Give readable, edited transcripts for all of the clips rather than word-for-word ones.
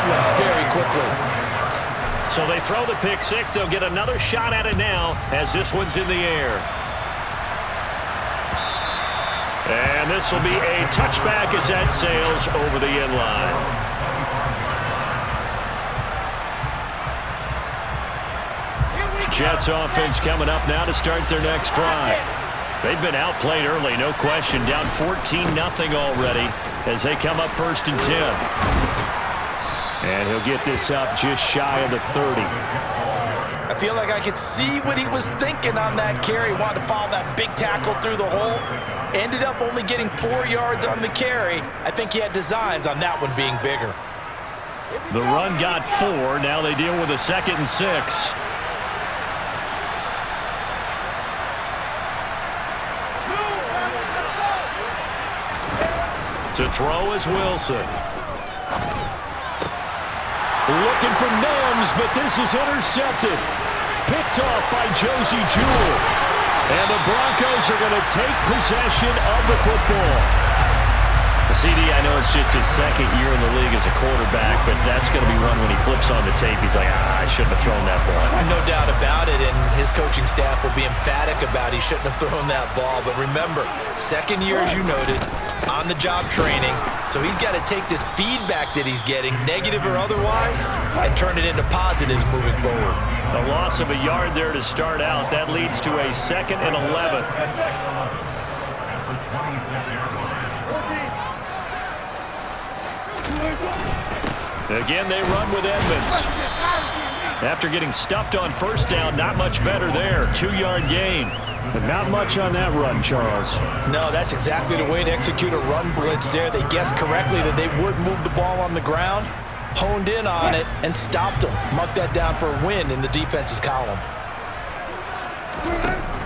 one very quickly. So they throw the pick six. They'll get another shot at it now as this one's in the air. And this will be a touchback as that sails over the end line. Jets offense coming up now to start their next drive. They've been outplayed early, no question. Down 14-0 already as they come up 1st and 10. And he'll get this up just shy of the 30. I feel like I could see what he was thinking on that carry. Wanted to follow that big tackle through the hole. Ended up only getting 4 yards on the carry. I think he had designs on that one being bigger. The run got 4. Now they deal with a 2nd and 6. To throw is Wilson. Looking for Mims, but this is intercepted. Picked off by Josie Jewell. And the Broncos are going to take possession of the football. CD, I know it's just his 2nd year in the league as a quarterback, but that's going to be one when he flips on the tape. He's like, I shouldn't have thrown that ball. No doubt about it, and his coaching staff will be emphatic about he shouldn't have thrown that ball. But remember, 2nd year, as you noted, on-the-job training. So he's got to take this feedback that he's getting, negative or otherwise, and turn it into positives moving forward. A loss of a yard there to start out. That leads to a 2nd and 11. Again, they run with Edmonds. After getting stuffed on 1st down, not much better there. 2-yard gain. But not much on that run, Charles. No, that's exactly the way to execute a run blitz there. They guessed correctly that they would move the ball on the ground, honed in on it, and stopped them. Marked that down for a win in the defense's column.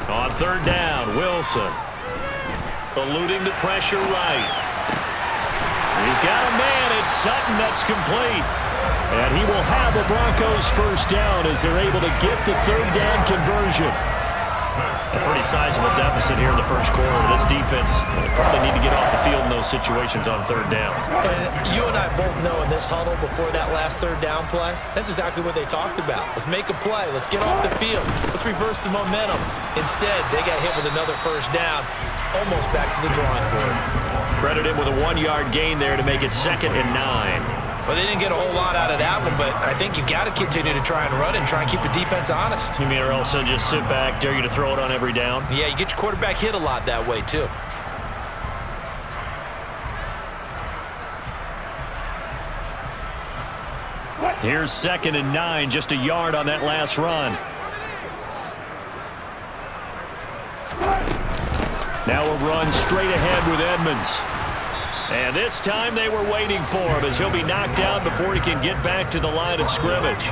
On 3rd down, Wilson. Eluding the pressure right. He's got a man. It's Sutton that's complete. And he will have the Broncos 1st down as they're able to get the 3rd down conversion. A pretty sizable deficit here in the 1st quarter. This defense probably need to get off the field in those situations on 3rd down. And you and I both know in this huddle before that last 3rd down play, that's exactly what they talked about. Let's make a play. Let's get off the field. Let's reverse the momentum. Instead, they got hit with another 1st down, almost back to the drawing board. Credit him with a 1-yard gain there to make it 2nd and 9. Well, they didn't get a whole lot out of that one, but I think you've got to continue to try and run and try and keep the defense honest. You mean or else they'll just sit back, dare you to throw it on every down? Yeah, you get your quarterback hit a lot that way, too. Here's 2nd and 9, just a yard on that last run. Now a run straight ahead with Edmonds. And this time they were waiting for him as he'll be knocked down before he can get back to the line of scrimmage.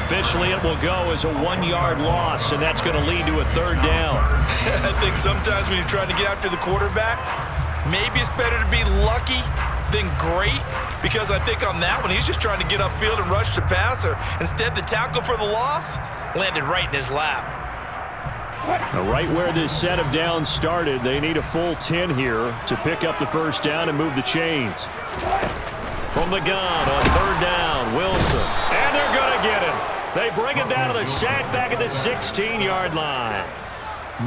Officially, it will go as a 1-yard loss, and that's going to lead to a 3rd down. I think sometimes when you're trying to get after the quarterback, maybe it's better to be lucky than great, because I think on that one, he's just trying to get upfield and rush the passer. Instead, the tackle for the loss landed right in his lap. Right where this set of downs started, they need a full 10 here to pick up the 1st down and move the chains. From the gun on 3rd down, Wilson. And they're going to get him. They bring him down to the sack back at the 16-yard line.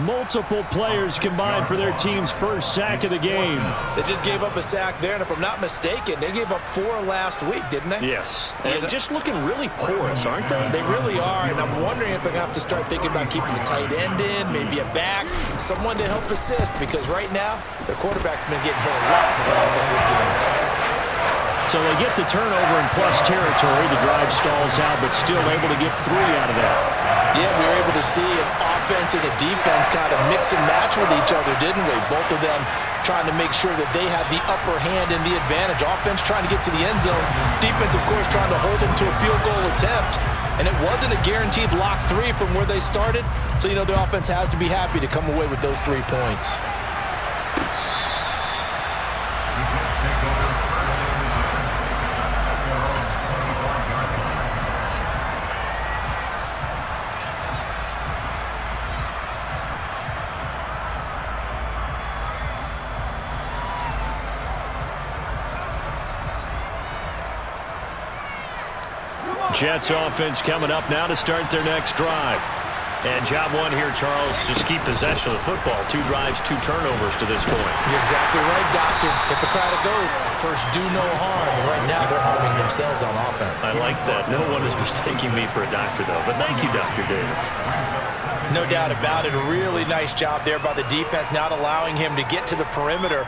Multiple players combined for their team's 1st sack of the game. They just gave up a sack there, and if I'm not mistaken, they gave up 4 last week, didn't they? Yes. And just looking really porous, aren't they? They really are, and I'm wondering if they're going to have to start thinking about keeping a tight end in, maybe a back, someone to help assist, because right now, their quarterback's been getting hit a lot in the last couple of games. So they get the turnover in plus territory. The drive stalls out, but still able to get 3 out of that. Yeah, we were able to see an offense and a defense kind of mix and match with each other, didn't we? Both of them trying to make sure that they have the upper hand and the advantage. Offense trying to get to the end zone. Defense, of course, trying to hold them to a field goal attempt. And it wasn't a guaranteed lock 3 from where they started. So, you know, the offense has to be happy to come away with those 3 points. Jets offense coming up now to start their next drive. And job one here, Charles, just keep possession of the football. 2 drives, 2 turnovers to this point. You're exactly right, Doctor. Hippocratic oath. First, do no harm. And right now, they're harming themselves on offense. I like that. No one is mistaking me for a doctor, though. But thank you, Dr. Davis. No doubt about it. A really nice job there by the defense, not allowing him to get to the perimeter.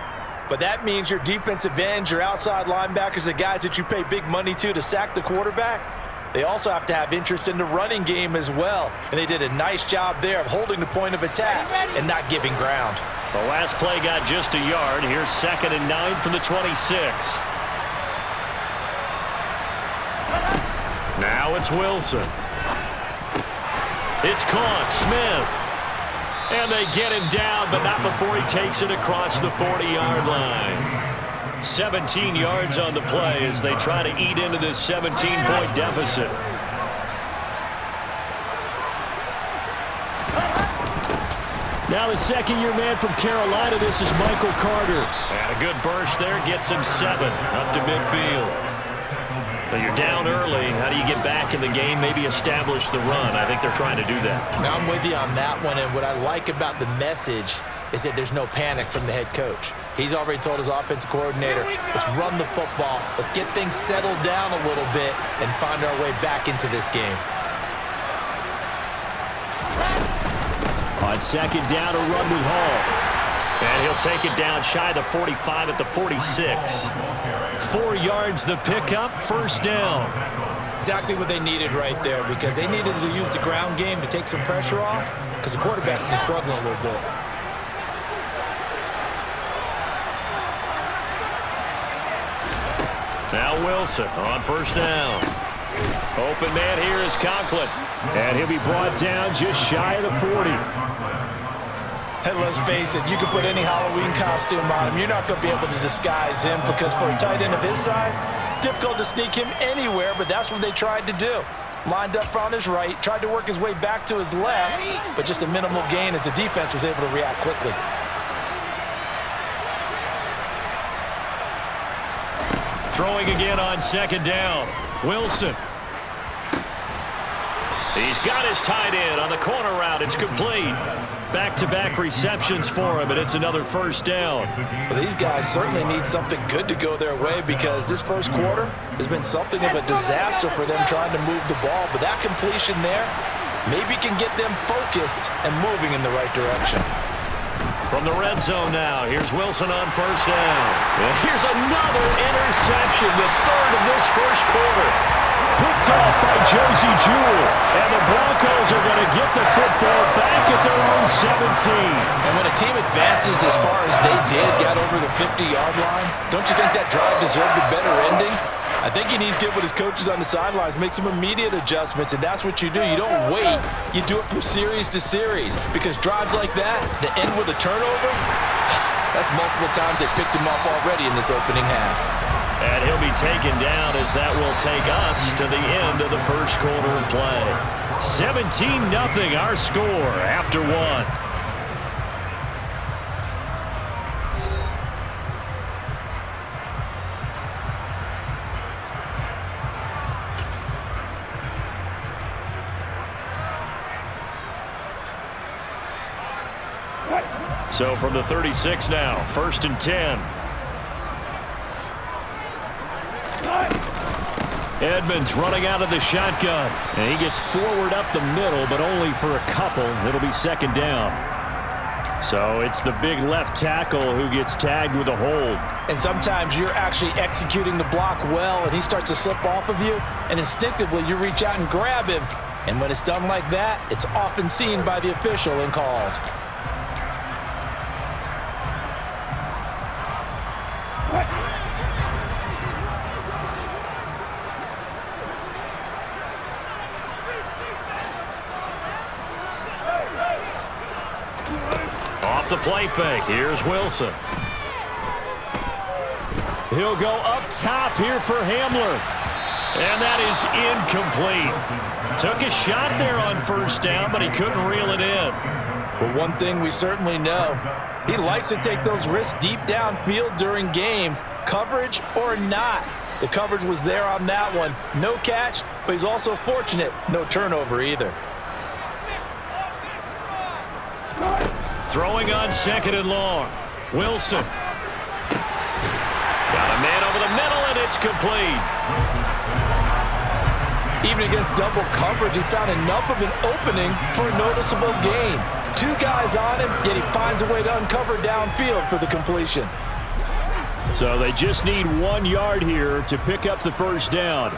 But that means your defensive ends, your outside linebackers, the guys that you pay big money to sack the quarterback, they also have to have interest in the running game as well. And they did a nice job there of holding the point of attack and not giving ground. The last play got just a yard. Here's 2nd and 9 from the 26. Now it's Wilson. It's caught. Smith. And they get him down, but not before he takes it across the 40-yard line. 17 yards on the play as they try to eat into this 17-point deficit. Now the second-year man from Carolina, this is Michael Carter. And a good burst there gets him 7 up to midfield. But you're down early. How do you get back in the game, maybe establish the run? I think they're trying to do that. Now I'm with you on that one, and what I like about the message is that there's no panic from the head coach. He's already told his offensive coordinator, let's run the football, let's get things settled down a little bit and find our way back into this game. On 2nd down, a run with Hall. And he'll take it down shy of the 45 at the 46. 4 yards the pickup, 1st down. Exactly what they needed right there, because they needed to use the ground game to take some pressure off, because the quarterback's been struggling a little bit. Now Wilson on 1st down. Open man here is Conklin. And he'll be brought down just shy of the 40. And let's face it, you can put any Halloween costume on him. You're not going to be able to disguise him, because for a tight end of his size, difficult to sneak him anywhere, but that's what they tried to do. Lined up on his right, tried to work his way back to his left, but just a minimal gain as the defense was able to react quickly. Throwing again on 2nd down. Wilson. He's got his tight end on the corner route. It's complete. Back-to-back receptions for him, and it's another 1st down. Well, these guys certainly need something good to go their way, because this first quarter has been something of a disaster for them trying to move the ball. But that completion there maybe can get them focused and moving in the right direction. From the red zone now, here's Wilson on 1st down. And here's another interception, the 3rd of this first quarter. Picked off by Josie Jewell. And the Broncos are going to get the football back at their own 17. And when a team advances as far as they did, got over the 50-yard line, don't you think that drive deserved a better ending? I think he needs to get with his coaches on the sidelines, make some immediate adjustments, and that's what you do. You don't wait. You do it from series to series, because drives like that end with a turnover, that's multiple times they picked him off already in this opening half. And he'll be taken down as that will take us to the end of the first quarter of play. 17-0 our score after 1. So from the 36 now, 1st and 10. Edmonds running out of the shotgun. And he gets forward up the middle, but only for a couple. It'll be 2nd down. So it's the big left tackle who gets tagged with a hold. And sometimes you're actually executing the block well, and he starts to slip off of you, and instinctively you reach out and grab him. And when it's done like that, it's often seen by the official and called. Off the play fake. Here's Wilson. He'll go up top here for Hamler. And that is incomplete. Took a shot there on 1st down, but he couldn't reel it in. Well, one thing we certainly know, he likes to take those risks deep downfield during games, coverage or not. The coverage was there on that one. No catch, but he's also fortunate. No turnover either. Throwing on 2nd and long. Wilson. Got a man over the middle, and it's complete. Even against double coverage, he found enough of an opening for a noticeable gain. 2 guys on him, yet he finds a way to uncover downfield for the completion. So they just need 1 yard here to pick up the first down.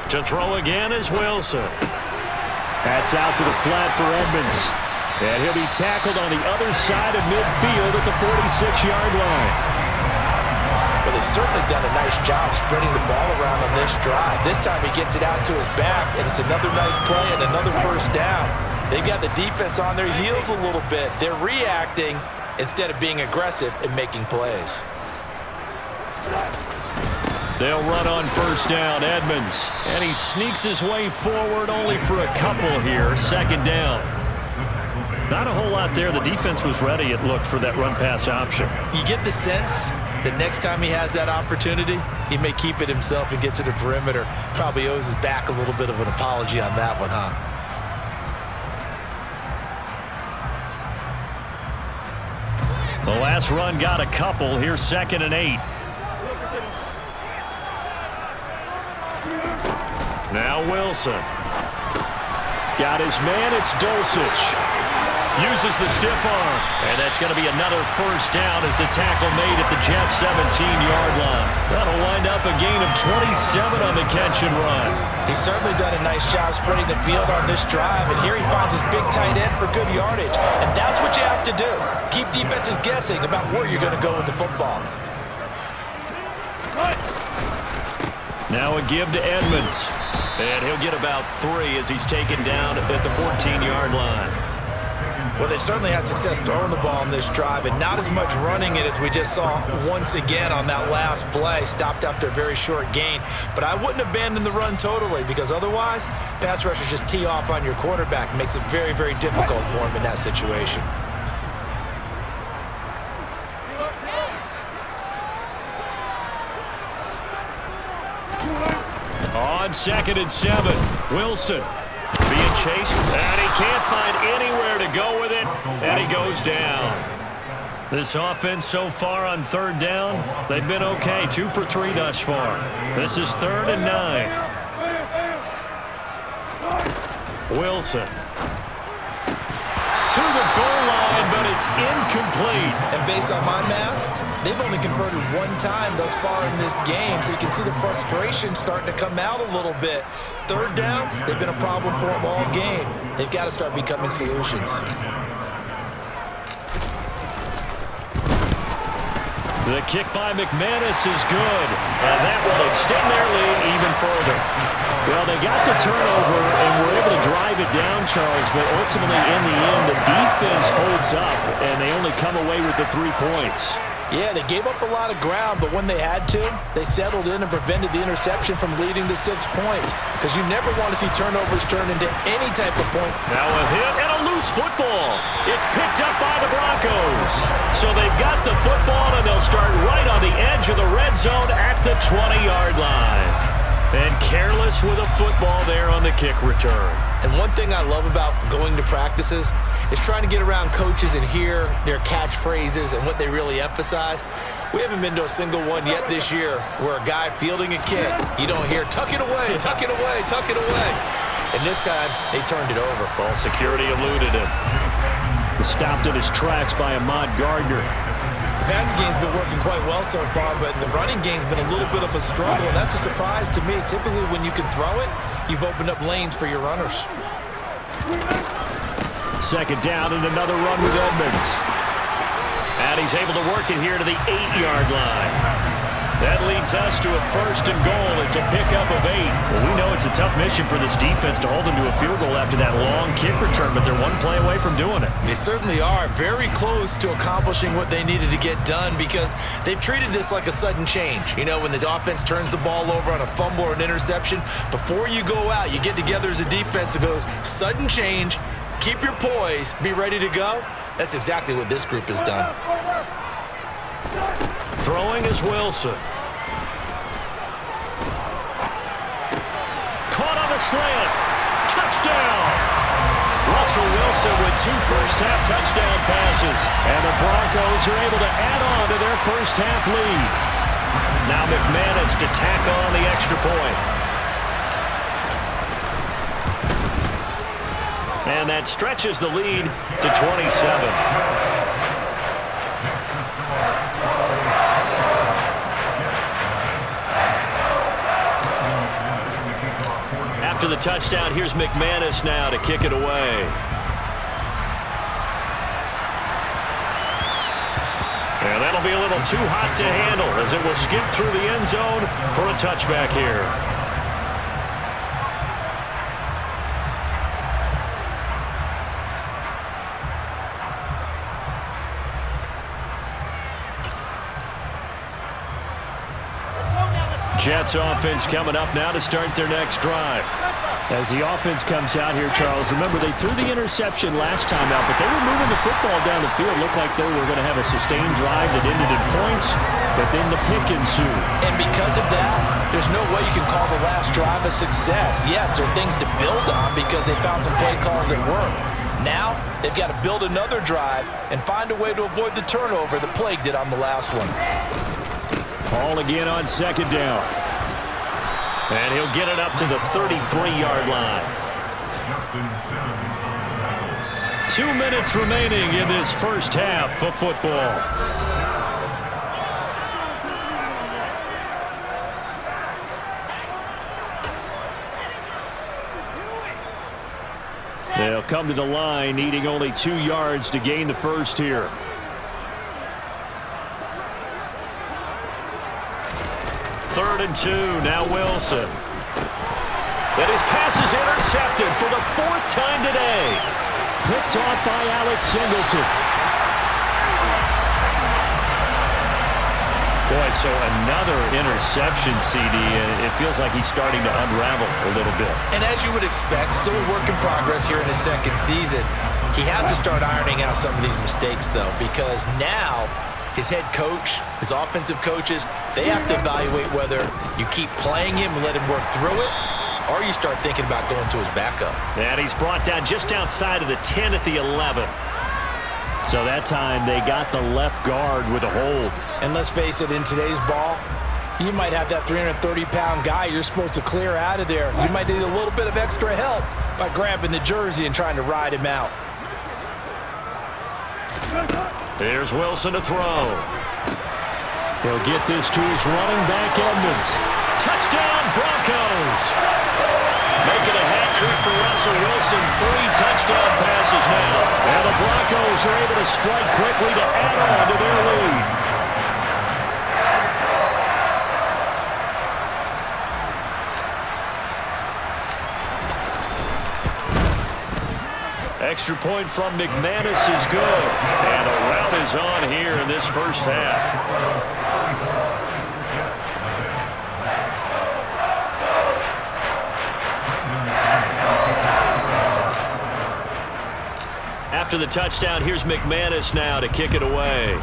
To throw again is Wilson. That's out to the flat for Edmonds. And he'll be tackled on the other side of midfield at the 46-yard line. Well, they've certainly done a nice job spreading the ball around on this drive. This time he gets it out to his back, and it's another nice play and another first down. They've got the defense on their heels a little bit. They're reacting instead of being aggressive and making plays. They'll run on first down, Edmonds. And he sneaks his way forward only for a couple here. 2nd down. Not a whole lot there. The defense was ready, it looked, for that run-pass option. You get the sense that next time he has that opportunity, he may keep it himself and get to the perimeter. Probably owes his back a little bit of an apology on that one, huh? The last run got a couple. Here's 2nd and 8. Now Wilson. Got his man. It's Dulcich. Uses the stiff arm. And that's going to be another first down as the tackle made at the Jets' 17-yard line. That'll wind up a gain of 27 on the catch and run. He's certainly done a nice job spreading the field on this drive, and here he finds his big tight end for good yardage. And that's what you have to do. Keep defenses guessing about where you're going to go with the football. Now a give to Edmonds. And he'll get about 3 as he's taken down at the 14-yard line. Well, they certainly had success throwing the ball on this drive, and not as much running it as we just saw once again on that last play. Stopped after a very short gain. But I wouldn't abandon the run totally, because otherwise, pass rushers just tee off on your quarterback. It makes it very, very difficult for him in that situation. On 2nd and 7, Wilson being chased, and he can't find anywhere to go with it, and he goes down. This offense so far on 3rd down, they've been okay, 2 for 3 thus far. This is 3rd and 9. Wilson. To the goal line, but it's incomplete. And based on my math, they've only converted 1 time thus far in this game, so you can see the frustration starting to come out a little bit. 3rd downs, they've been a problem for them all game. They've got to start becoming solutions. The kick by McManus is good, and that will extend their lead even further. Well, they got the turnover and were able to drive it down, Charles, but ultimately in the end, the defense holds up, and they only come away with the 3 points. Yeah, they gave up a lot of ground, but when they had to, they settled in and prevented the interception from leading to 6 points. Because you never want to see turnovers turn into any type of point. Now a hit and a loose football. It's picked up by the Broncos. So they've got the football, and they'll start right on the edge of the red zone at the 20-yard line. And careless with a football there on the kick return. And one thing I love about going to practices is trying to get around coaches and hear their catchphrases and what they really emphasize. We haven't been to a single one yet this year where a guy fielding a kick, you don't hear, tuck it away, tuck it away, tuck it away. And this time, they turned it over. Ball security eluded him. Stopped in his tracks by Ahmad Gardner. The passing game's been working quite well so far, but the running game's been a little bit of a struggle, and that's a surprise to me. Typically, when you can throw it, you've opened up lanes for your runners. 2nd down and another run with Edmonds. And he's able to work it here to the 8-yard line. That leads us to a 1st and goal. It's a pickup of 8. Well, we know it's a tough mission for this defense to hold them to a field goal after that long kick return, but they're 1 play away from doing it. They certainly are very close to accomplishing what they needed to get done, because they've treated this like a sudden change. You know, when the offense turns the ball over on a fumble or an interception, before you go out, you get together as a defense to go, sudden change, keep your poise, be ready to go. That's exactly what this group has done. Throwing is Wilson. Caught on the slant. Touchdown! Russell Wilson with 2 first-half touchdown passes. And the Broncos are able to add on to their first-half lead. Now McManus to tack on the extra point. And that stretches the lead to 27. After the touchdown, here's McManus now to kick it away. And that'll be a little too hot to handle as it will skip through the end zone for a touchback here. Jets offense coming up now to start their next drive. As the offense comes out here, Charles, remember they threw the interception last time out, but they were moving the football down the field. Looked like they were going to have a sustained drive that ended in points, but then the pick ensued. And because of that, there's no way you can call the last drive a success. Yes, there are things to build on because they found some play calls that work. Now, they've got to build another drive and find a way to avoid the turnover the Plague did on the last one. Ball again on second down. And he'll get it up to the 33-yard line. 2 minutes remaining in this first half of football. They'll come to the line needing only 2 yards to gain the first here. Third and 2, now Wilson. And his pass is intercepted for the 4th time today. Picked off by Alex Singleton. Boy, so another interception, CD, and it feels like he's starting to unravel a little bit. And as you would expect, still a work in progress here in his second season. He has to start ironing out some of these mistakes, though, because now his head coach, his offensive coaches, they have to evaluate whether you keep playing him and let him work through it, or you start thinking about going to his backup. And he's brought down just outside of the 10 at the 11. So that time they got the left guard with a hold. And let's face it, in today's ball, you might have that 330-pound guy you're supposed to clear out of there. You might need a little bit of extra help by grabbing the jersey and trying to ride him out. Here's Wilson to throw. He'll get this to his running back, Edmonds. Touchdown, Broncos! Making a hat trick for Russell Wilson. 3 touchdown passes now. And the Broncos are able to strike quickly to add on to their lead. Extra point from McManus is good. And a rout is on here in this first half. After the touchdown, here's McManus now to kick it away.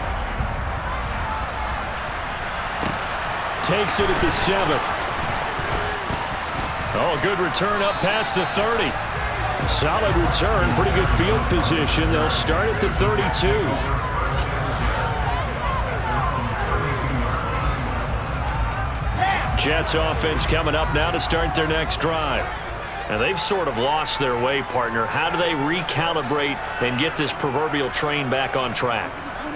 Takes it at the 7. Oh, good return up past the 30. Solid return, pretty good field position. They'll start at the 32. Jets offense coming up now to start their next drive. And they've sort of lost their way, partner. How do they recalibrate and get this proverbial train back on track?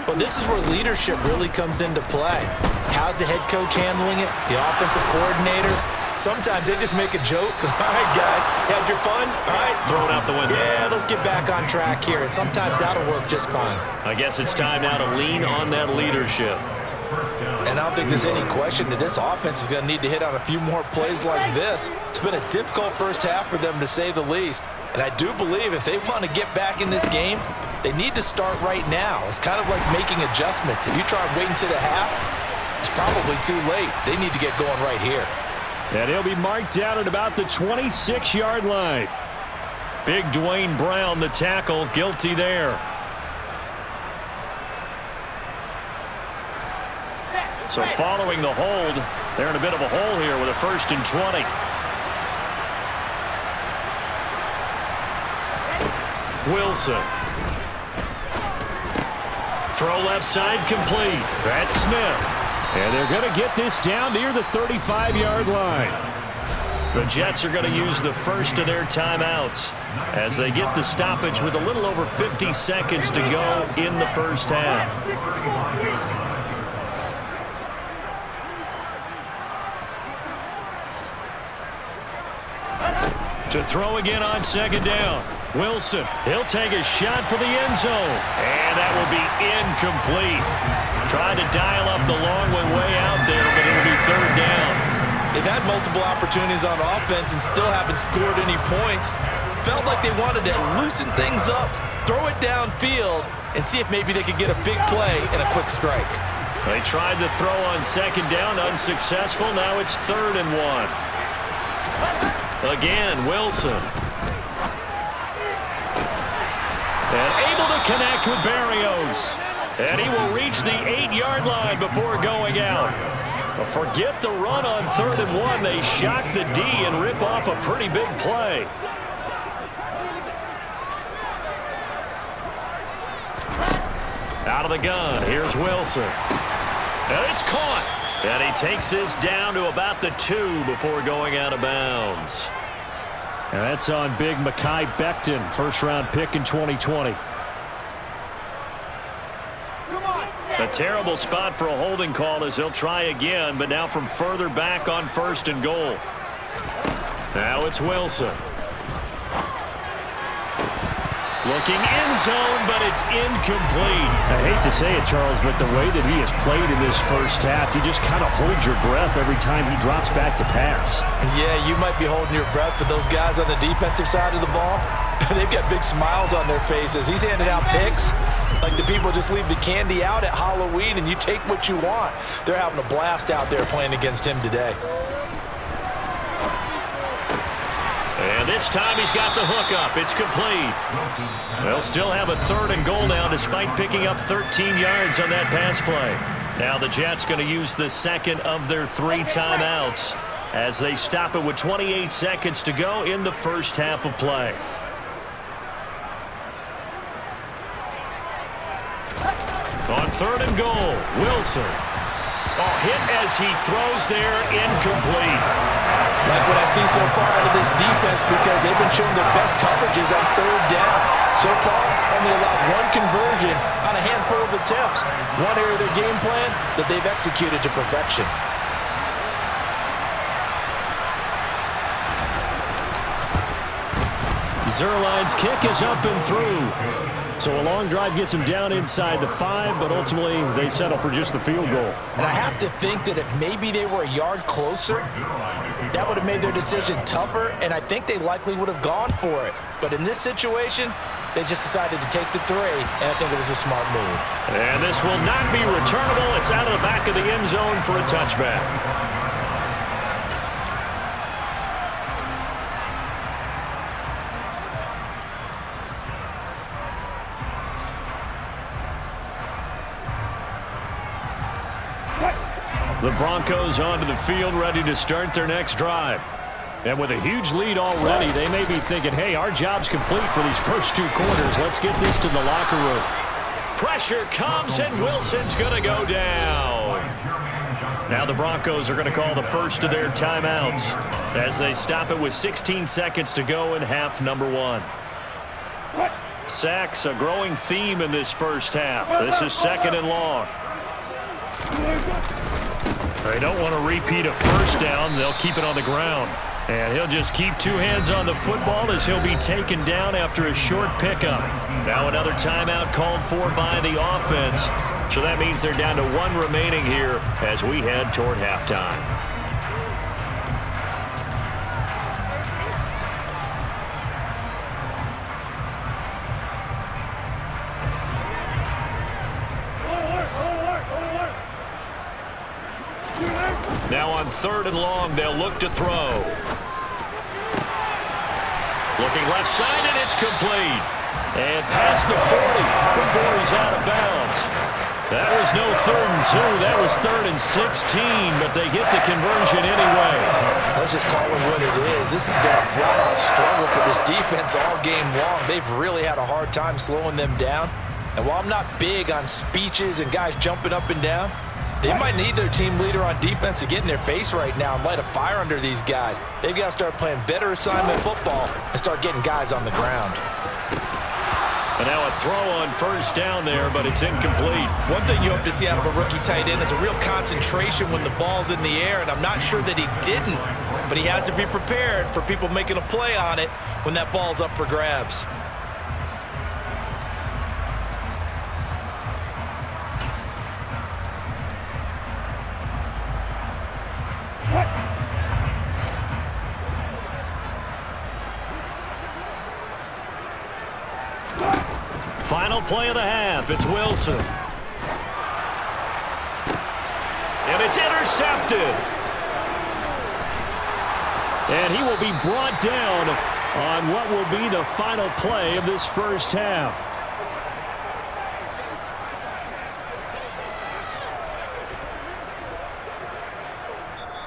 Well, this is where leadership really comes into play. How's the head coach handling it? The offensive coordinator? Sometimes they just make a joke. All right, guys, had your fun? All right. Throw it out the window. Yeah, let's get back on track here. And sometimes that'll work just fine. I guess it's time now to lean on that leadership. And I don't think there's any question that this offense is going to need to hit on a few more plays like this. It's been a difficult first half for them, to say the least. And I do believe if they want to get back in this game, they need to start right now. It's kind of like making adjustments. If you try waiting to the half, it's probably too late. They need to get going right here. And he'll be marked down at about the 26-yard line. Big Dwayne Brown, the tackle, guilty there. So following the hold, they're in a bit of a hole here with a 1st and 20. Wilson. Throw left side complete. That's Smith. And they're going to get this down near the 35-yard line. The Jets are going to use the first of their timeouts as they get the stoppage with a little over 50 seconds to go in the first half. To throw again on 2nd down. Wilson, he'll take a shot for the end zone. And that will be incomplete. Trying to dial up the long way out there, but it'll be 3rd down. They've had multiple opportunities on offense and still haven't scored any points. Felt like they wanted to loosen things up, throw it downfield, and see if maybe they could get a big play and a quick strike. They tried to throw on 2nd down, unsuccessful. Now it's 3rd and 1. Again, Wilson. And able to connect with Barrios. And he will reach the 8-yard line before going out. But forget the run on 3rd and 1. They shock the D and rip off a pretty big play. Out of the gun, here's Wilson. And it's caught. And he takes this down to about the 2 before going out of bounds. And that's on big Mekhi Becton, first-round pick in 2020. A terrible spot for a holding call as they'll try again, but now from further back on 1st and goal. Now it's Wilson. Looking end zone, but it's incomplete. I hate to say it, Charles, but the way that he has played in this first half, you just kind of hold your breath every time he drops back to pass. Yeah, you might be holding your breath, but those guys on the defensive side of the ball, they've got big smiles on their faces. He's handing out picks like the people just leave the candy out at Halloween and you take what you want. They're having a blast out there playing against him today. And this time he's got the hook up. It's complete. They'll still have a 3rd and goal now despite picking up 13 yards on that pass play. Now the Jets going to use the 2nd of their 3 timeouts as they stop it with 28 seconds to go in the first half of play. On 3rd and goal, Wilson. Oh, hit as he throws there, incomplete. Like what I see so far out of this defense because they've been showing their best coverages on 3rd down. So far, only allowed 1 conversion on a handful of attempts. One area of their game plan that they've executed to perfection. Zerline's kick is up and through. So a long drive gets him down inside the 5, but ultimately they settle for just the field goal. And I have to think that if maybe they were a yard closer, that would have made their decision tougher, and I think they likely would have gone for it. But in this situation, they just decided to take the 3, and I think it was a smart move. And this will not be returnable. It's out of the back of the end zone for a touchback. The Broncos onto the field, ready to start their next drive. And with a huge lead already, they may be thinking, hey, our job's complete for these first 2 quarters. Let's get this to the locker room. Pressure comes, and Wilson's going to go down. Now the Broncos are going to call the first of their timeouts as they stop it with 16 seconds to go in half number 1. Sacks, a growing theme in this first half. This is 2nd and long. They don't want to repeat a first down. They'll keep it on the ground. And he'll just keep 2 hands on the football as he'll be taken down after a short pickup. Now another timeout called for by the offense. So that means they're down to 1 remaining here as we head toward halftime. Now on 3rd and long, they'll look to throw. Looking left side, and it's complete. And past the 40 before he's out of bounds. That was no 3rd and 2. That was 3rd and 16, but they get the conversion anyway. Let's just call it what it is. This has been a flat-out struggle for this defense all game long. They've really had a hard time slowing them down. And while I'm not big on speeches and guys jumping up and down, they might need their team leader on defense to get in their face right now and light a fire under these guys. They've got to start playing better assignment football and start getting guys on the ground. And now a throw on 1st down there, but it's incomplete. One thing you hope to see out of a rookie tight end is a real concentration when the ball's in the air, and I'm not sure that he didn't, but he has to be prepared for people making a play on it when that ball's up for grabs. Final play of the half. It's Wilson. And it's intercepted. And he will be brought down on what will be the final play of this first half.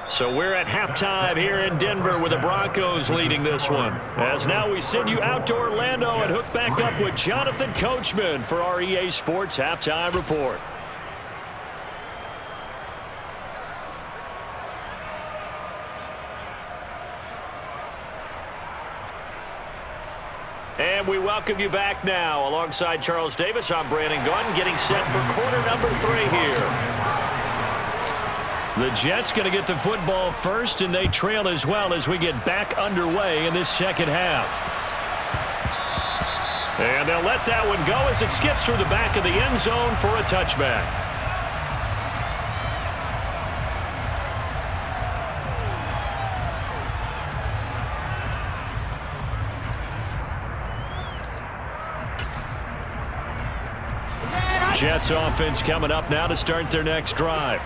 So we're at halftime here in Denver with the Broncos leading this one. As now we send you out to Orlando and hook back up with Jonathan Coachman for our EA Sports Halftime Report. And we welcome you back now. Alongside Charles Davis, I'm Brandon Gunn, getting set for quarter number 3 here. The Jets going to get the football first, and they trail as well as we get back underway in this second half. And they'll let that one go as it skips through the back of the end zone for a touchback. Jets offense coming up now to start their next drive.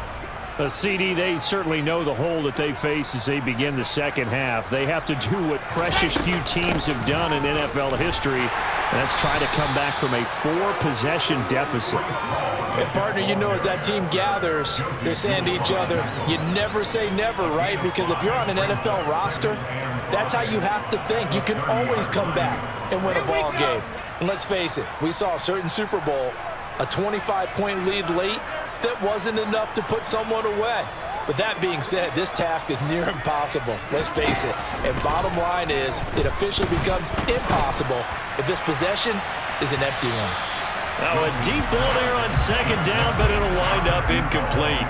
CD, they certainly know the hole that they face as they begin the second half. They have to do what precious few teams have done in NFL history, and that's try to come back from a 4-possession deficit. And partner, you know, as that team gathers, they're saying to each other, you never say never, right? Because if you're on an NFL roster, that's how you have to think. You can always come back and win a ball game. And let's face it, we saw a certain Super Bowl, a 25-point lead late, that wasn't enough to put someone away. But that being said, this task is near impossible. Let's face it. And bottom line is, it officially becomes impossible if this possession is an empty one. Now a deep ball there on 2nd down, but it'll wind up incomplete.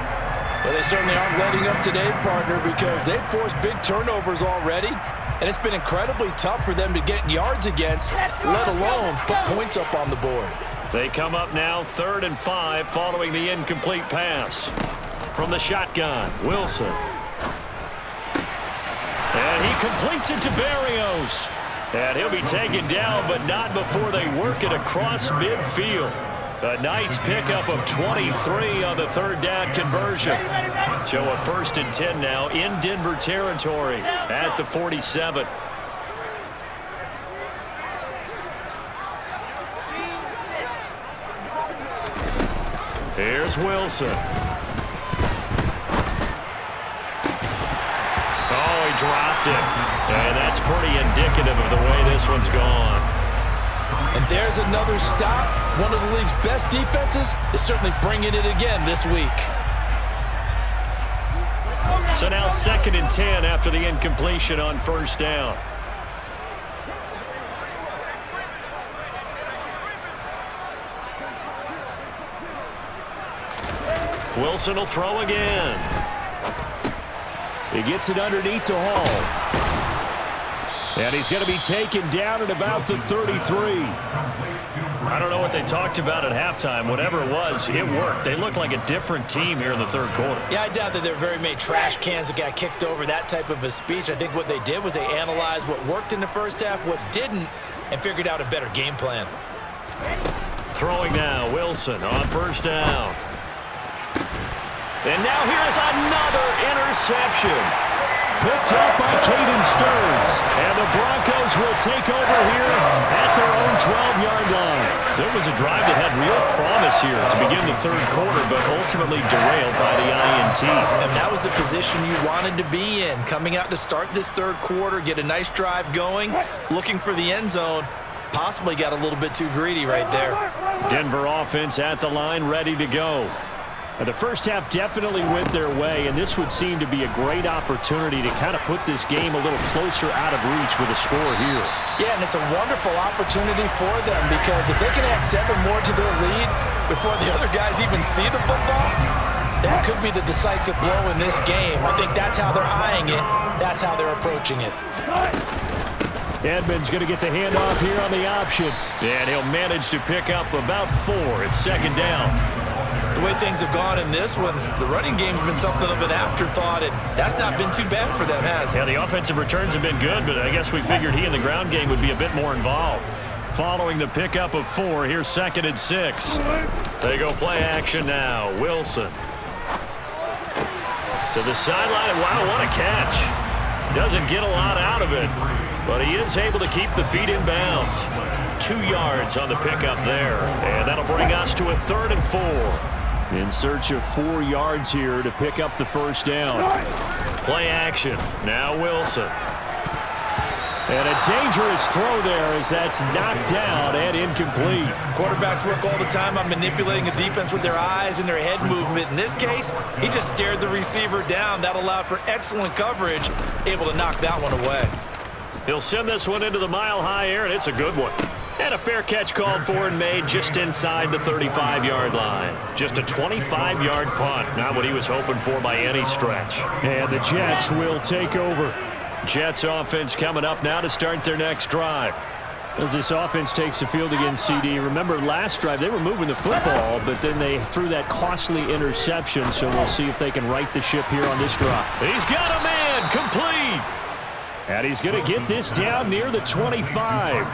Well, they certainly aren't letting up today, partner, because they've forced big turnovers already. And it's been incredibly tough for them to get yards against, let alone put points up on the board. They come up now 3rd and 5 following the incomplete pass. From the shotgun, Wilson. And he completes it to Berrios. And he'll be taken down, but not before they work it across midfield. A nice pickup of 23 on the 3rd down conversion. So a 1st and 10 now in Denver territory at the 47. Here's Wilson. Oh, he dropped it. And that's pretty indicative of the way this one's gone. And there's another stop. One of the league's best defenses is certainly bringing it again this week. So now 2nd and 10 after the incompletion on 1st down. Wilson will throw again. He gets it underneath to Hall. And he's going to be taken down at about the 33. I don't know what they talked about at halftime. Whatever it was, it worked. They look like a different team here in the 3rd quarter. Yeah, I doubt that there were very many trash cans that got kicked over, that type of a speech. I think what they did was they analyzed what worked in the first half, what didn't, and figured out a better game plan. Throwing now, Wilson on 1st down. And now here's another interception. Picked up by Caden Stearns. And the Broncos Broncos will take over here at their own 12-yard line. So it was a drive that had real promise here to begin the third quarter, but ultimately derailed by the INT. And that was the position you wanted to be in, coming out to start this third quarter, get a nice drive going, looking for the end zone. Possibly got a little bit too greedy right there. Denver offense at the line, ready to go. The first half definitely went their way, and this would seem to be a great opportunity to kind of put this game a little closer out of reach with a score here. Yeah, and it's a wonderful opportunity for them because if they can add 7 more to their lead before the other guys even see the football, that could be the decisive blow in this game. I think that's how they're eyeing it. That's how they're approaching it. Edmonds going to get the handoff here on the option. And he'll manage to pick up about 4. It's second down. The way things have gone in this one, the running game's been something of an afterthought, and that's not been too bad for them, has it? Yeah, the offensive returns have been good, but I guess we figured he in the ground game would be a bit more involved. Following the pickup of 4, here's 2nd and 6. They go play action now. Wilson. To the sideline, and wow, what a catch. Doesn't get a lot out of it, but he is able to keep the feet in bounds. 2 yards on the pickup there, and that'll bring us to a 3rd and 4. In search of 4 yards here to pick up the first down. Play action. Now Wilson. And a dangerous throw there as that's knocked down and incomplete. Quarterbacks work all the time on manipulating a defense with their eyes and their head movement. In this case, he just stared the receiver down. That allowed for excellent coverage, able to knock that one away. He'll send this one into the mile-high air, and it's a good one. And a fair catch called for and made just inside the 35-yard line. Just a 25-yard punt, not what he was hoping for by any stretch. And the Jets will take over. Jets offense coming up now to start their next drive. As this offense takes the field against CD, remember last drive they were moving the football, but then they threw that costly interception, so we'll see if they can right the ship here on this drive. He's got a man, complete. And he's going to get this down near the 25.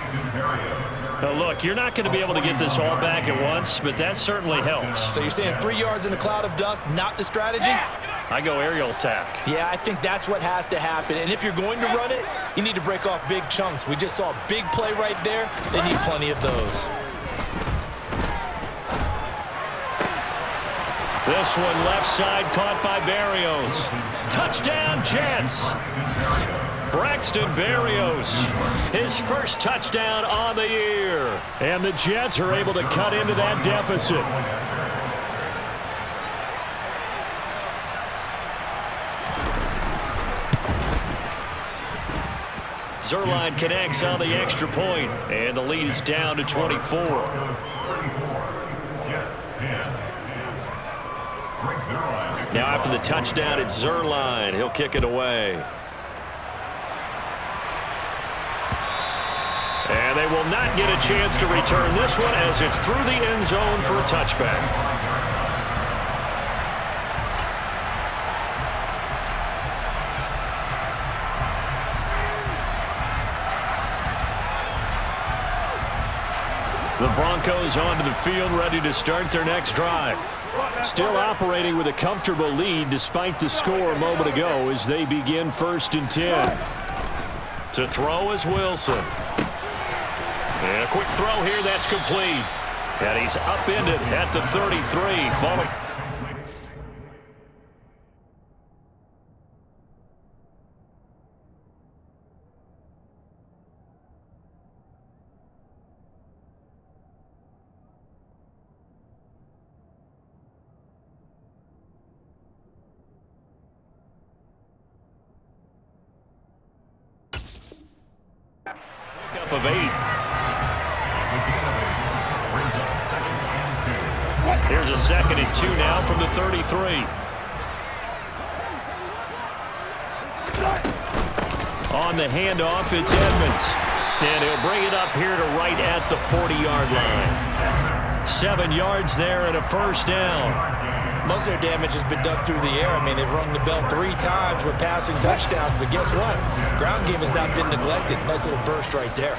Now look, you're not going to be able to get this all back at once, but that certainly helps. So you're saying 3 yards in a cloud of dust, not the strategy? I go aerial attack. Yeah, I think that's what has to happen. And if you're going to run it, you need to break off big chunks. We just saw a big play right there. They need plenty of those. This one left side caught by Berrios. Touchdown, Jets. Braxton Berrios, his first touchdown on the year. And the Jets are able to cut into that deficit. Zerline connects on the extra point, and the lead is down to 24. Now after the touchdown, it's Zerline. He'll kick it away. And they will not get a chance to return this one as it's through the end zone for a touchback. The Broncos onto the field, ready to start their next drive. Still operating with a comfortable lead despite the score a moment ago as they begin 1st and 10. To throw is Wilson. And a quick throw here, that's complete. And he's upended at the 33. Following. Up of 8. Here's a 2nd and 2 now from the 33. On the handoff, it's Edmonds. And he'll bring it up here to right at the 40-yard line. 7 yards there and a first down. Most of their damage has been done through the air. I mean, they've rung the bell 3 times with passing touchdowns, but guess what? Ground game has not been neglected. Nice little burst right there.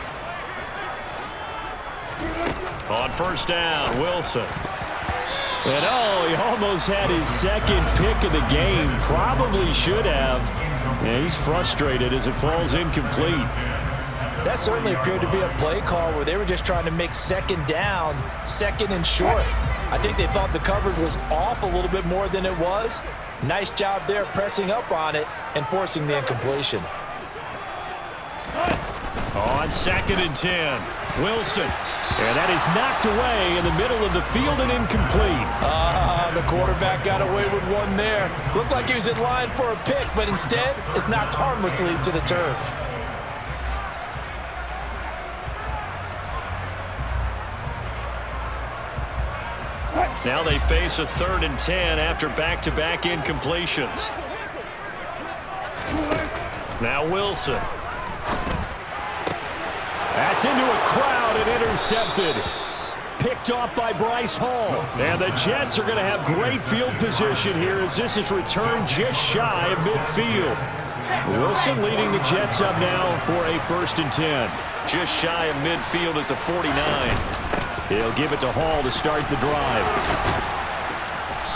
On first down, Wilson. And oh, he almost had his 2nd pick of the game. Probably should have. And he's frustrated as it falls incomplete. That certainly appeared to be a play call where they were just trying to make second down, second and short. I think they thought the coverage was off a little bit more than it was. Nice job there pressing up on it and forcing the incompletion. On 2nd and 10, Wilson. And that is knocked away in the middle of the field and incomplete. The quarterback got away with one there. Looked like he was in line for a pick, but instead it's knocked harmlessly to the turf. Now they face a 3rd and 10 after back-to-back incompletions. Now Wilson. That's into a crowd and intercepted. Picked off by Bryce Hall. And the Jets are going to have great field position here as this is returned just shy of midfield. Wilson leading the Jets up now for a 1st and 10. Just shy of midfield at the 49. He'll give it to Hall to start the drive.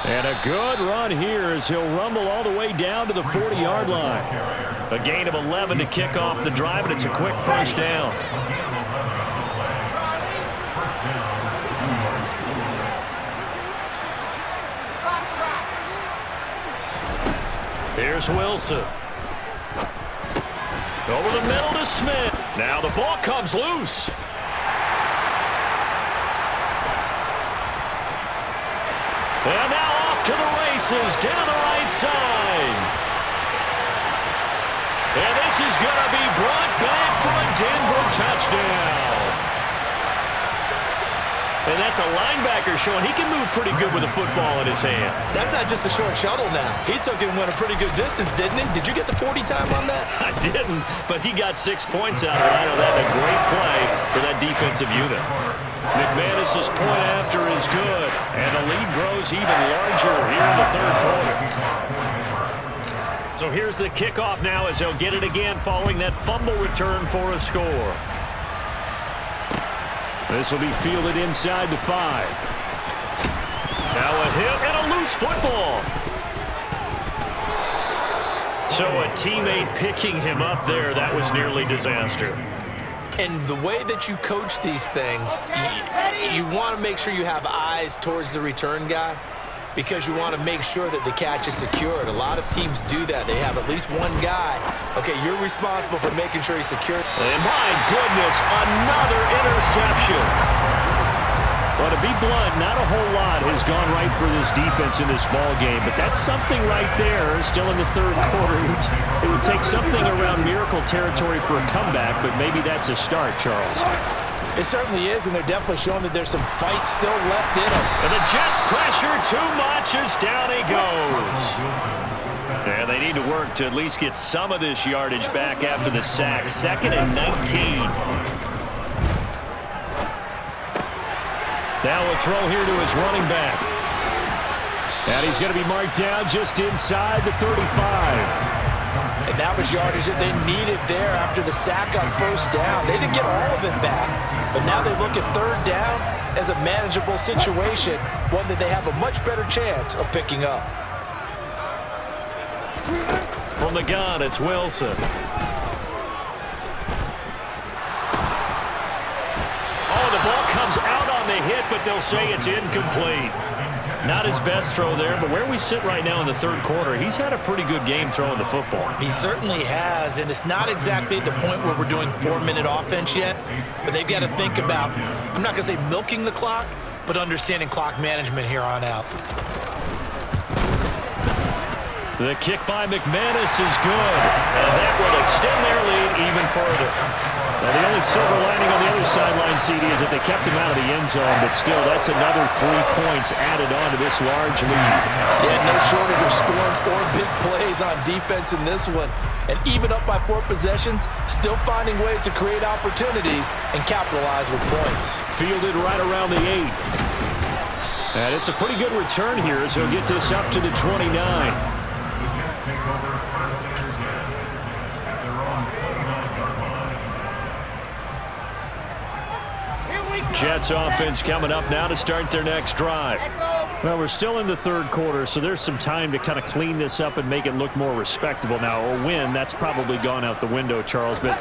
And a good run here as he'll rumble all the way down to the 40-yard line. A gain of 11 to kick off the drive, and it's a quick 1st down. Here's Wilson. Over the middle to Smith. Now the ball comes loose. And now off to the races down the right side. And this is going to be brought back for a Denver touchdown. And that's a linebacker showing he can move pretty good with a football in his hand. That's not just a short shuttle now. He took it and went a pretty good distance, didn't he? Did you get the 40 time on that? I didn't, but he got 6 points out of it. I know that. A great play for that defensive unit. McManus's point after is good, and the lead grows even larger here in the 3rd quarter. So here's the kickoff now as they'll get it again following that fumble return for a score. This will be fielded inside the 5. Now a hit and a loose football. So a teammate picking him up there, that was nearly disaster. And the way that you coach these things, you want to make sure you have eyes towards the return guy because you want to make sure that the catch is secured. A lot of teams do that. They have at least one guy. Okay, you're responsible for making sure he's secured. And my goodness, another interception. Well, to be blunt, not a whole lot has gone right for this defense in this ball game, but that's something right there. Still in the 3rd quarter. It would take something around miracle territory for a comeback, but maybe that's a start, Charles. It certainly is, and they're definitely showing that there's some fight still left in them. And the Jets pressure too much as down he goes. And they need to work to at least get some of this yardage back after the sack. 2nd and 19. Now a throw here to his running back. And he's going to be marked down just inside the 35. And that was yardage that they needed there after the sack on 1st down. They didn't get all of it back, but now they look at 3rd down as a manageable situation, one that they have a much better chance of picking up. From the gun, it's Wilson. Oh, the ball comes out on the hit, but they'll say it's incomplete. Not his best throw there, but where we sit right now in the 3rd quarter, he's had a pretty good game throwing the football. He certainly has, and it's not exactly at the point where we're doing 4-minute offense yet, but they've got to think about, I'm not going to say milking the clock, but understanding clock management here on out. The kick by McManus is good, and that will extend their lead even further. Now, the only silver lining on the other sideline, CD, is that they kept him out of the end zone, but still, that's another 3 points added on to this large lead. Yeah, no shortage of scoring or big plays on defense in this one. And even up by 4 possessions, still finding ways to create opportunities and capitalize with points. Fielded right around the 8. And it's a pretty good return here as he'll get this up to the 29. Jets offense coming up now to start their next drive. Well, we're still in the 3rd quarter, so there's some time to kind of clean this up and make it look more respectable. Now, a win, that's probably gone out the window, Charles, but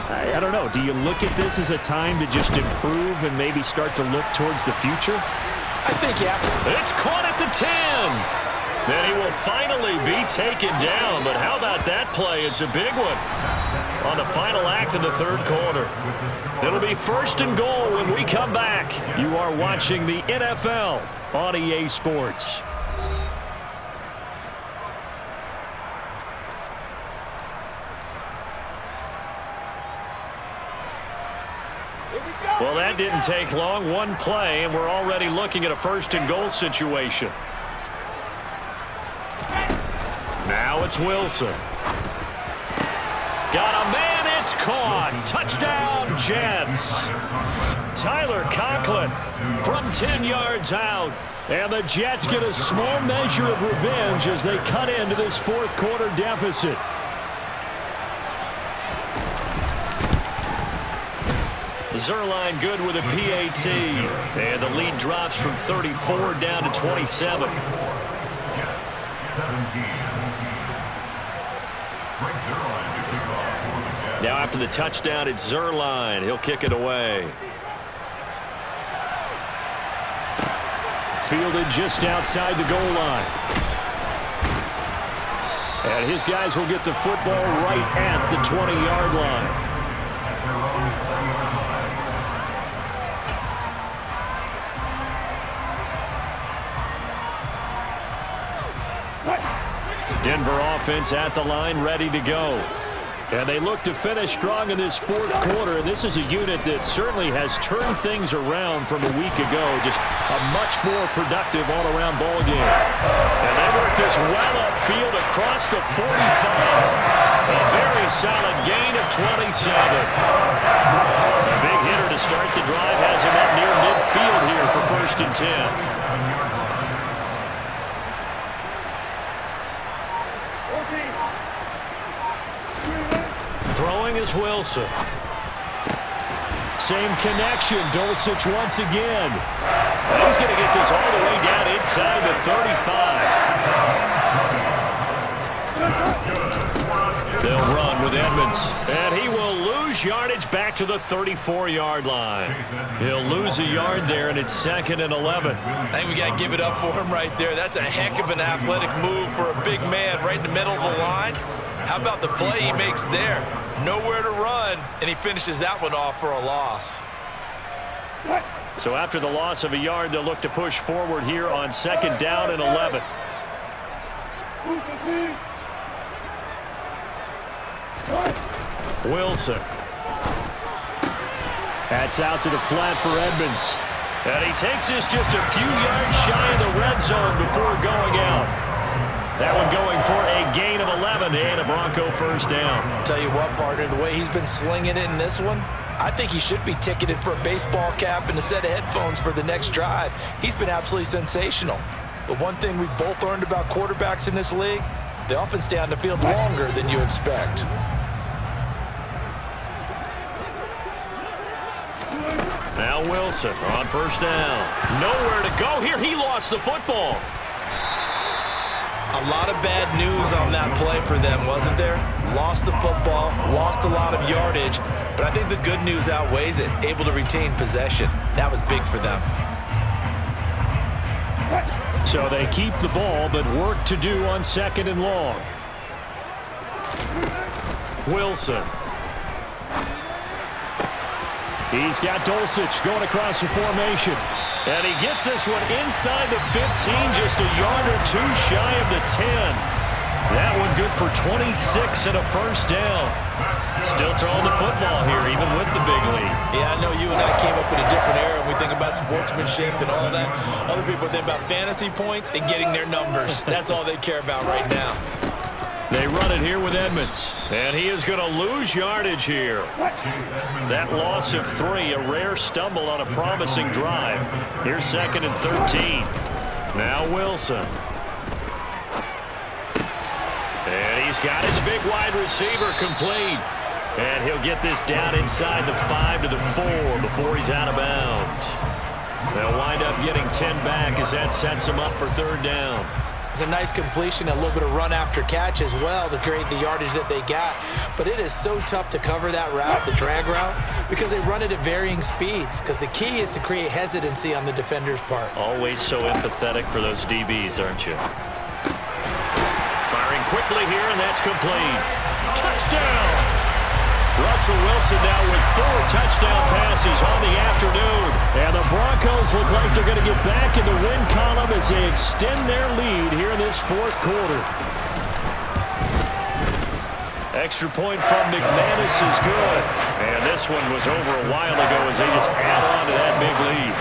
I don't know. Do you look at this as a time to just improve and maybe start to look towards the future? I think, yeah. It's caught at the 10. Then he will finally be taken down. But how about that play? It's a big one on the final act of the third quarter. It'll be 1st and goal when we come back. You are watching the NFL on EA Sports. Well, that didn't take long. One play, and we're already looking at a 1st and goal situation. Now it's Wilson. Got a man, it's caught. Touchdown, Jets. Tyler Conklin from 10 yards out. And the Jets get a small measure of revenge as they cut into this 4th quarter deficit. Zerline good with a PAT. And the lead drops from 34 down to 27. Now after the touchdown, it's Zerline. He'll kick it away. Fielded just outside the goal line. And his guys will get the football right at the 20-yard line. Denver offense at the line, ready to go. And they look to finish strong in this 4th quarter. And this is a unit that certainly has turned things around from a week ago. Just a much more productive all-around ball game. And they work this well upfield across the 45. A very solid gain of 27. A big hitter to start the drive has him up near midfield here for 1st and 10. Throwing is Wilson. Same connection. Dulcich once again. And he's going to get this all the way down inside the 35. They'll run with Edmonds. And he will lose yardage back to the 34-yard line. He'll lose a yard there, and it's 2nd and 11. I think we got to give it up for him right there. That's a heck of an athletic move for a big man right in the middle of the line. How about the play he makes there? Nowhere to run, and he finishes that one off for a loss. So after the loss of a yard, they'll look to push forward here on 2nd down and 11. Wilson. That's out to the flat for Edmonds. And he takes this just a few yards shy of the red zone before going out. That one going for a gain of 11 and a Bronco 1st down. Tell you what, partner, the way he's been slinging it in this one, I think he should be ticketed for a baseball cap and a set of headphones for the next drive. He's been absolutely sensational. But one thing we've both learned about quarterbacks in this league, they often stay on the field longer than you expect. Now Wilson on 1st down. Nowhere to go here. He lost the football. A lot of bad news on that play for them, wasn't there? Lost the football, lost a lot of yardage, but I think the good news outweighs it. Able to retain possession. That was big for them. So they keep the ball, but work to do on 2nd and long. Wilson. He's got Dulcich going across the formation. And he gets this one inside the 15, just a yard or two shy of the 10. That one good for 26 and a 1st down. Still throwing the football here, even with the big lead. Yeah, I know you and I came up in a different era when we think about sportsmanship and all that. Other people think about fantasy points and getting their numbers. That's all they care about right now. They run it here with Edmonds. And he is going to lose yardage here. That loss of 3, a rare stumble on a promising drive. Here's 2nd and 13. Now Wilson. And he's got his big wide receiver complete. And he'll get this down inside the 5 to the 4 before he's out of bounds. They'll wind up getting 10 back as that sets him up for 3rd down. It's a nice completion, a little bit of run after catch as well to create the yardage that they got. But it is so tough to cover that route, the drag route, because they run it at varying speeds. Because the key is to create hesitancy on the defender's part. Always so empathetic for those DBs, aren't you? Firing quickly here, and that's complete. Touchdown! Russell Wilson now with 4 touchdown passes on the afternoon. And the Broncos look like they're going to get back in the win column as they extend their lead here in this fourth quarter. Extra point from McManus is good. And this one was over a while ago as they just add on to that big lead.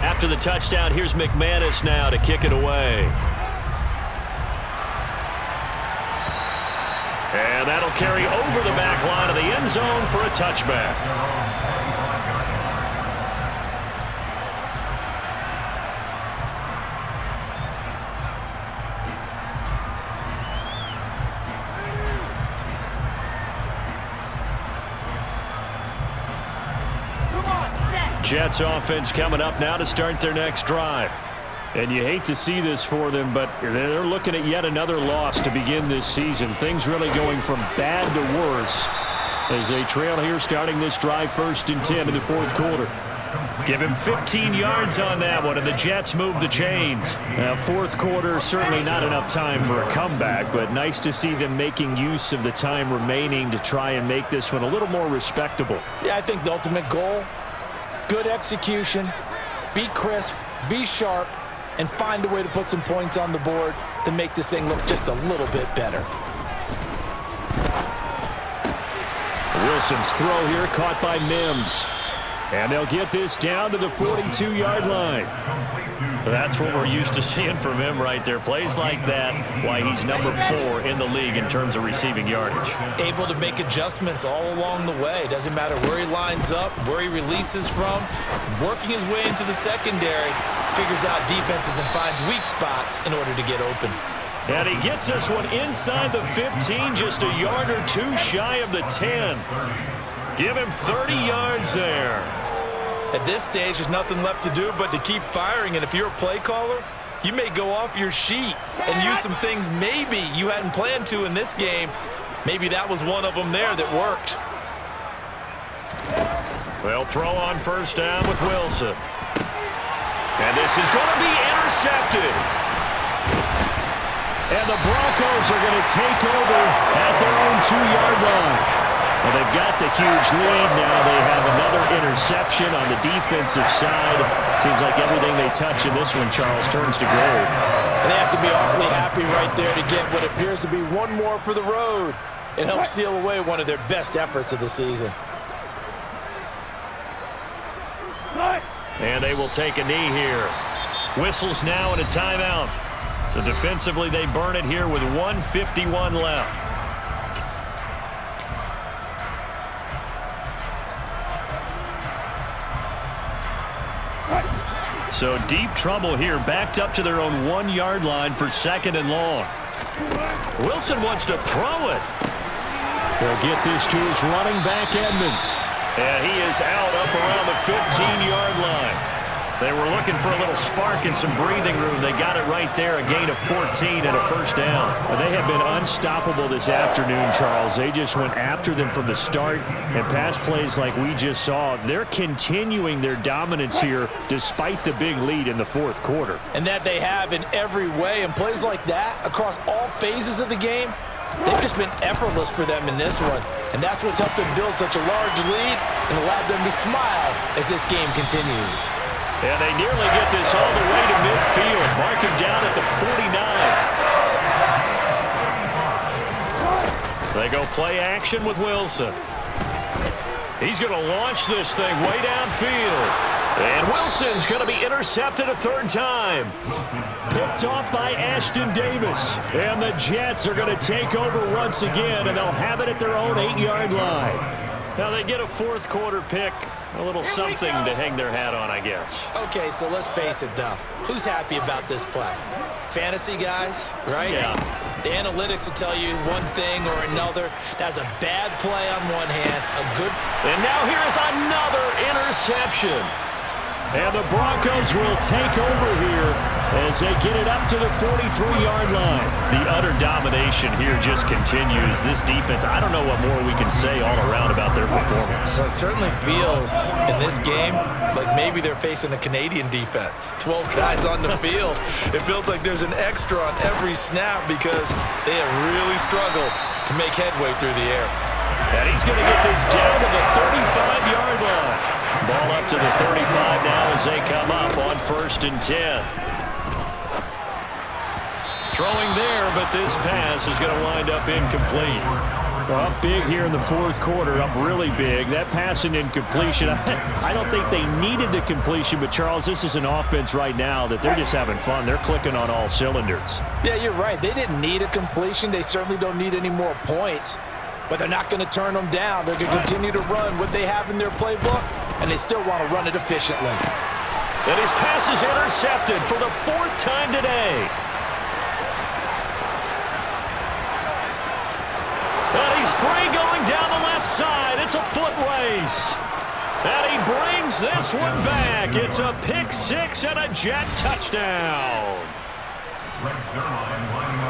After the touchdown, here's McManus now to kick it away. And that'll carry over the back line of the end zone for a touchback. Jets offense coming up now to start their next drive. And you hate to see this for them, but they're looking at yet another loss to begin this season. Things really going from bad to worse as they trail here starting this drive 1st and 10 in the fourth quarter. Give him 15 yards on that one, and the Jets move the chains. Now, fourth quarter, certainly not enough time for a comeback, but nice to see them making use of the time remaining to try and make this one a little more respectable. Yeah, I think the ultimate goal, good execution, be crisp, be sharp, and find a way to put some points on the board to make this thing look just a little bit better. Wilson's throw here caught by Mims. And they'll get this down to the 42-yard line. That's what we're used to seeing from him right there. Plays like that, why he's number 4 in the league in terms of receiving yardage. Able to make adjustments all along the way. Doesn't matter where he lines up, where he releases from. Working his way into the secondary, figures out defenses and finds weak spots in order to get open. And he gets this one inside the 15, just a yard or 2 shy of the 10. Give him 30 yards there. At this stage, there's nothing left to do but to keep firing. And if you're a play caller, you may go off your sheet and use some things maybe you hadn't planned to in this game. Maybe that was one of them there that worked. They'll throw on first down with Wilson. And this is going to be intercepted. And the Broncos are going to take over at their own 2-yard line. Well, they've got the huge lead now. They have another interception on the defensive side. Seems like everything they touch in this one, Charles, turns to gold. And they have to be awfully happy right there to get what appears to be one more for the road. It helps seal away one of their best efforts of the season. And they will take a knee here. Whistles now and a timeout. So defensively, they burn it here with 1:51 left. So deep trouble here, backed up to their own 1-yard line for 2nd and long. Wilson wants to throw it. They'll get this to his running back, Edmonds. And he is out up around the 15-yard line. They were looking for a little spark and some breathing room. They got it right there, a gain of 14 and a first down. But they have been unstoppable this afternoon, Charles. They just went after them from the start, and pass plays like we just saw, they're continuing their dominance here despite the big lead in the fourth quarter. And that they have in every way, and plays like that across all phases of the game, they've just been effortless for them in this one. And that's what's helped them build such a large lead and allowed them to smile as this game continues. And they nearly get this all the way to midfield. Mark him down at the 49. They go play action with Wilson. He's going to launch this thing way downfield. And Wilson's going to be intercepted a 3rd time. Picked off by Ashton Davis. And the Jets are going to take over once again, and they'll have it at their own 8-yard line. Now they get a fourth quarter pick. A little something to hang their hat on, I guess. Okay, so let's face it, though. Who's happy about this play? Fantasy guys, right? Yeah. The analytics will tell you one thing or another. That's a bad play on one hand, a good... And now here is another interception. And the Broncos will take over here as they get it up to the 43-yard line. The utter domination here just continues. This defense, I don't know what more we can say all around about their performance. Well, it certainly feels in this game like maybe they're facing a Canadian defense. 12 guys on the field. It feels like there's an extra on every snap because they have really struggled to make headway through the air. And he's going to get this down to the 35-yard line. Ball up to the 35 now as they come up on 1st and 10. Throwing there, but this pass is going to wind up incomplete. Up big here in the 4th quarter, up really big. That pass and incompletion, I don't think they needed the completion, but Charles, this is an offense right now that they're just having fun. They're clicking on all cylinders. Yeah, you're right. They didn't need a completion. They certainly don't need any more points, but they're not going to turn them down. They're going to continue to run what they have in their playbook, and they still want to run it efficiently. And his pass is intercepted for the 4th time today. And he's free going down the left side. It's a foot race. And he brings this one back. It's a pick 6 and a Jet touchdown.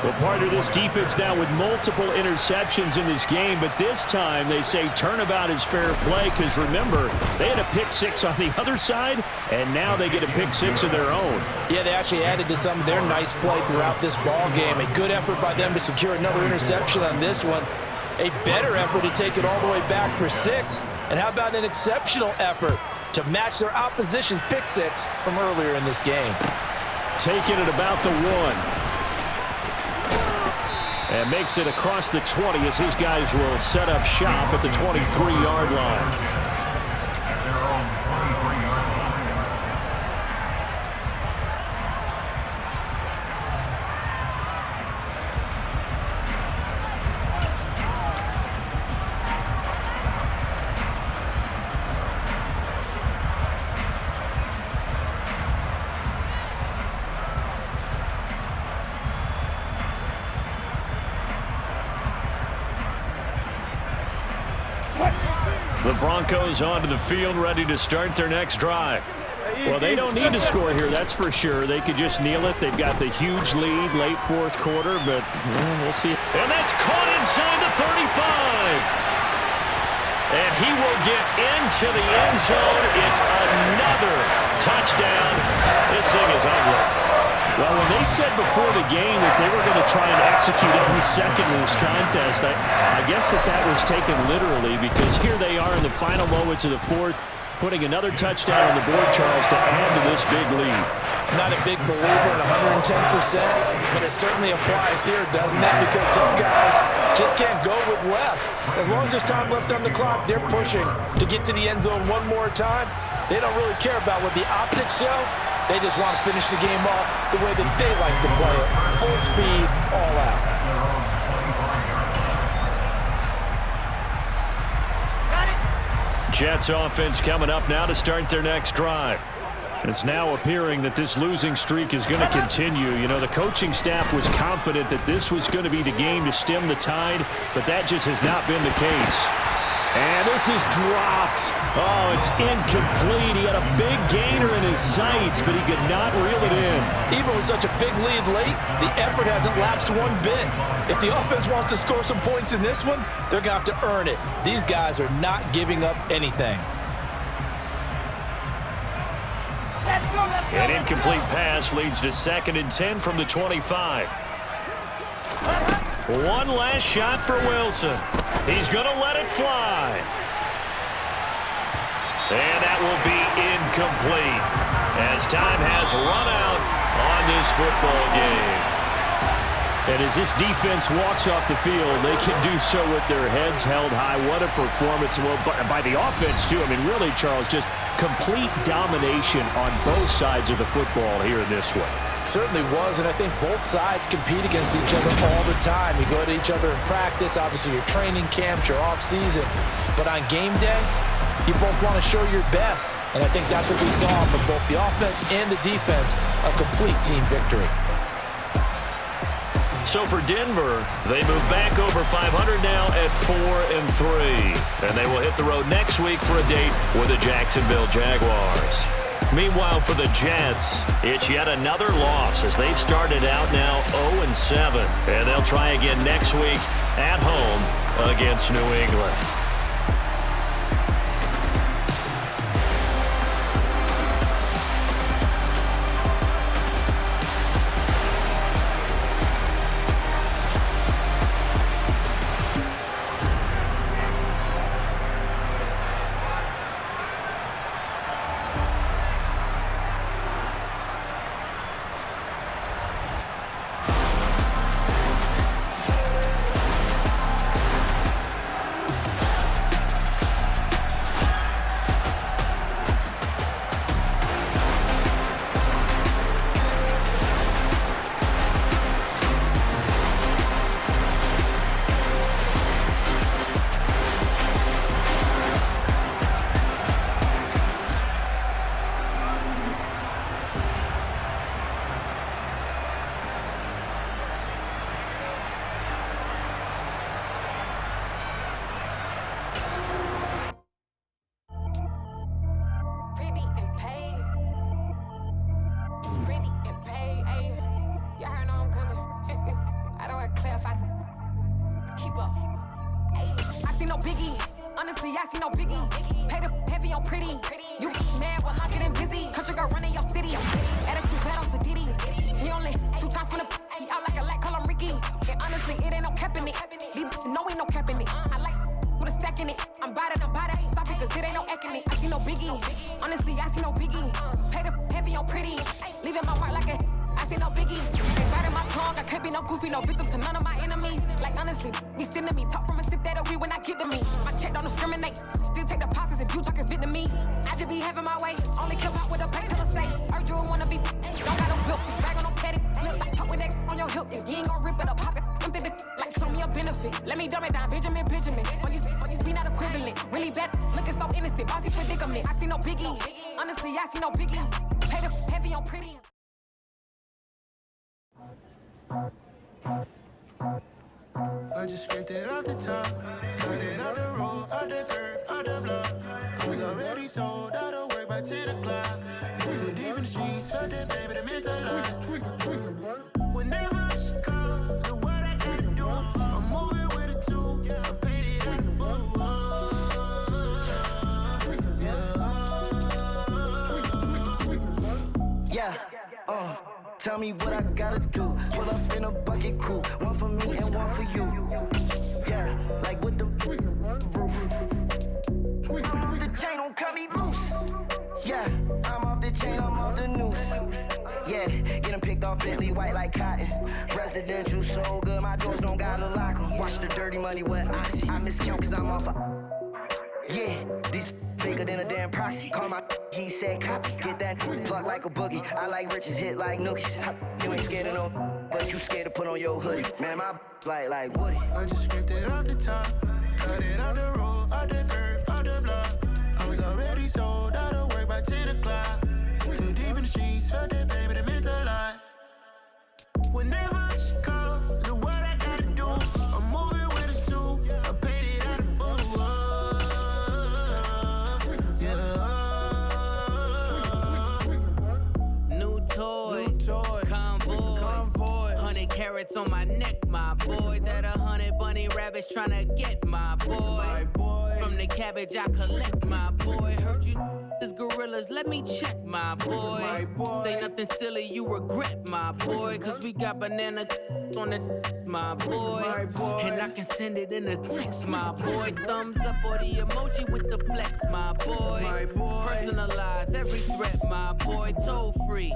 Well, part of this defense now with multiple interceptions in this game, but this time they say turnabout is fair play because, remember, they had a pick 6 on the other side, and now they get a pick 6 of their own. Yeah, they actually added to some of their nice play throughout this ball game. A good effort by them to secure another interception on this one. A better effort to take it all the way back for 6. And how about an exceptional effort to match their opposition's pick 6 from earlier in this game. Taking it about the 1. And makes it across the 20 as his guys will set up shop at the 23-yard line. The Broncos onto the field, ready to start their next drive. Well, they don't need to score here, that's for sure. They could just kneel it. They've got the huge lead late 4th quarter, but we'll see. And that's caught inside the 35. And he will get into the end zone. It's another touchdown. This thing is ugly. Well, when they said before the game that they were going to try and execute every second of this contest, I guess that was taken literally, because here they are in the final moments of the 4th, putting another touchdown on the board, Charles, to add to this big lead. I'm not a big believer in 110%, but it certainly applies here, doesn't it? Because some guys just can't go with less. As long as there's time left on the clock, they're pushing to get to the end zone one more time. They don't really care about what the optics show. They just want to finish the game off the way that they like to play it. Full speed, all out. Jets offense coming up now to start their next drive. It's now appearing that this losing streak is going to continue. You know, the coaching staff was confident that this was going to be the game to stem the tide, but that just has not been the case. And this is dropped. Oh, it's incomplete. He had a big gainer in his sights, but he could not reel it in. Even with such a big lead late, the effort hasn't lapsed one bit. If the offense wants to score some points in this one, they're going to have to earn it. These guys are not giving up anything. An incomplete pass leads to 2nd and 10 from the 25. One last shot for Wilson. He's going to let it fly. And that will be incomplete as time has run out on this football game. And as this defense walks off the field, they can do so with their heads held high. What a performance. Well, by the offense, too. I mean, really, Charles, just complete domination on both sides of the football here in this one. Certainly was, and I think both sides compete against each other all the time. You go to each other in practice, obviously your training camps, your off-season. But on game day, you both want to show your best. And I think that's what we saw from both the offense and the defense, a complete team victory. So for Denver, they move back over 500 now at 4-3. And they will hit the road next week for a date with the Jacksonville Jaguars. Meanwhile, for the Jets, it's yet another loss as they've started out now 0-7. And they'll try again next week at home against New England. I just scraped it off the top, cut it out the road, out the curve, out the block. I was already sold out of work by 10 o'clock. Too deep in the streets, felt that baby, that meant a lot. Whenever she calls, do what I gotta do. I'm moving with a two, I paid it out the foot. Yeah, tell me what I gotta do. Pull up in a bucket coupe, one for me and one for you. Yeah, like with the roof. I'm off the chain, don't cut me loose. Yeah, I'm off the chain, I'm off the noose. Yeah, get 'em picked off Bentley, white like cotton. Residential so good, my doors don't gotta lock 'em. Watch the dirty money with oxy. I miscount cause I'm off yeah, these bigger than a damn proxy. Call my he said copy. Get that plug like a boogie. I like riches, hit like nookies. You ain't scared of no, but you scared to put on your hoodie. Man, my like Woody. I just scraped it off the top, cut it out the road, out the curve, out the block. I was already sold out of work by 10 o'clock. Too deep in the streets, felt that baby, that meant a lot. Whenever she calls, do what I gotta do. I'm moving with a two, I paid it out of full. Toys, convoys, 100 carats on my neck, my boy. That 100 bunny rabbits tryna get my boy. From the cabbage I collect, my boy. Heard you is gorillas, let me check, my boy. Say nothing silly, you regret, my boy. Cause we got banana on the my boy. And I can send it in a text, my boy. Thumbs up or the emoji with the flex, my boy. Personalize every threat, my boy. Toll free.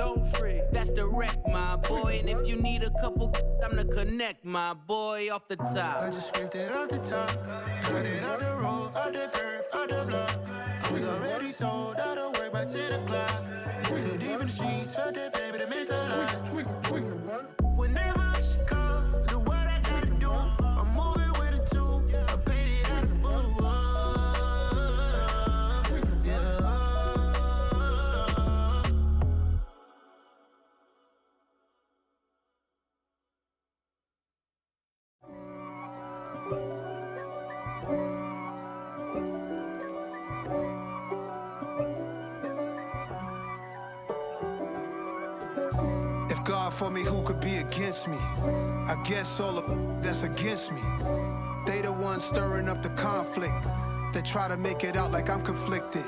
That's direct, my boy. And if you need a couple, I'm the connect, my boy. Off the top. I just scraped it off the top, cut it out the road, out the curve, out the block. I was already sold out of work by 10 o'clock. Too deep in the streets, felt that baby, that meant a lot. Whenever she calls, do what I gotta do. I'm moving with a two, I paid it out of full. God for me, who could be against me? I guess all the that's against me. They the ones stirring up the conflict. They try to make it out like I'm conflicted.